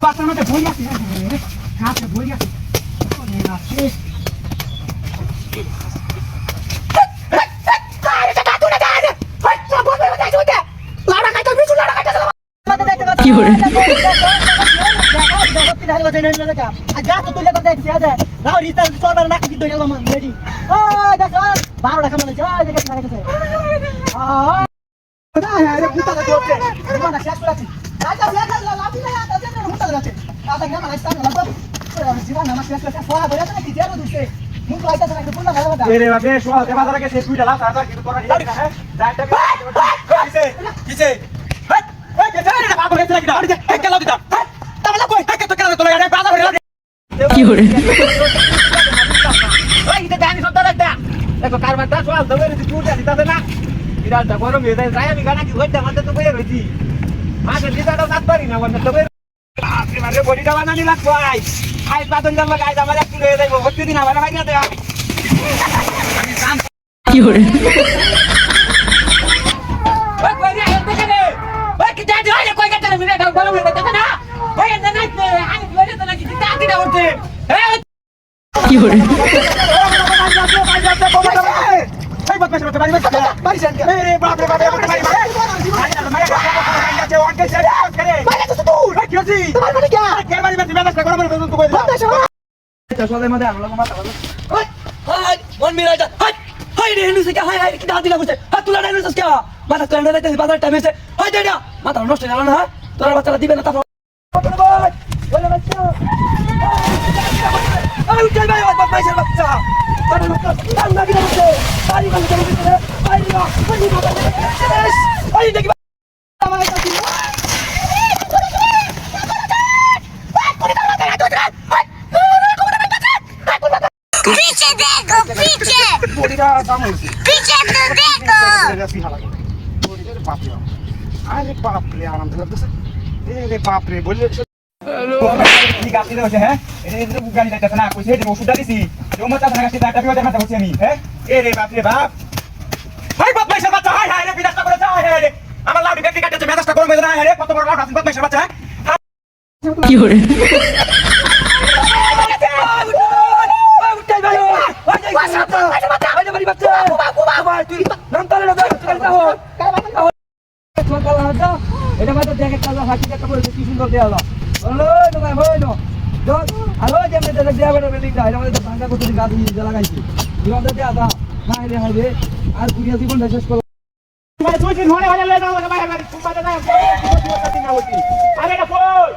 Passando de bolha aqui, né? Casa bolha. Olha lá, che. কি হরে কি হরে কি হরে কি হরে মাথা নষ্ট হয়ে গেল না তোর বাচ্চারা দিবে না তারপর पीछे देखो पीछे पीछे तो देखो अरे बाप रे आराम से अरे बाप रे बोलिए ঠিক আছে রে হচ্ছে হ্যাঁ এটা গাড়ি যাইতেছে না কইছে যে ওষুধ দিছি যে মত আছে না সেটা টাকা দেখাতে হচ্ছে আমি হ্যাঁ এ রে বাপ হাই বাপ পয়সা বাচ্চা হাই হাই রে বিদাসটা করে যা হাই রে আমার লাউডি ব্যাটারি কাটছে মেজাজটা গরম হয়ে যায় হাই রে কত বড় লাউড আছে বাপ পয়সা বাচ্চা কি হরে এটা মাত্র দেখে কাজ হাঁটি একটা বলেছে কি সুন্দর দেওয়া হলো দোকান হইলো হ্যালো যে আমি দেওয়া বেটা বিল্ডিং এটা আমাদের ভাঙ্গা করতে গাছ লাগাইছি আমাদের দেওয়া দা না হলে হবে আর কুড়িয়া জীবনটা শেষ করলাম মানে তুই দিন হলে হলে লে দাও ভাই ভাই কুমাতে না আরে এটা কই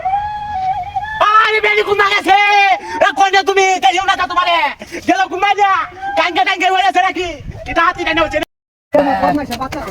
আরে বেলি কুমা গেছে কোন তুমি যাইও না তোমারে গেল কুমা যা কাঙ্গে কাঙ্গে হইছে নাকি এটা হাতি না হচ্ছে বাচ্চা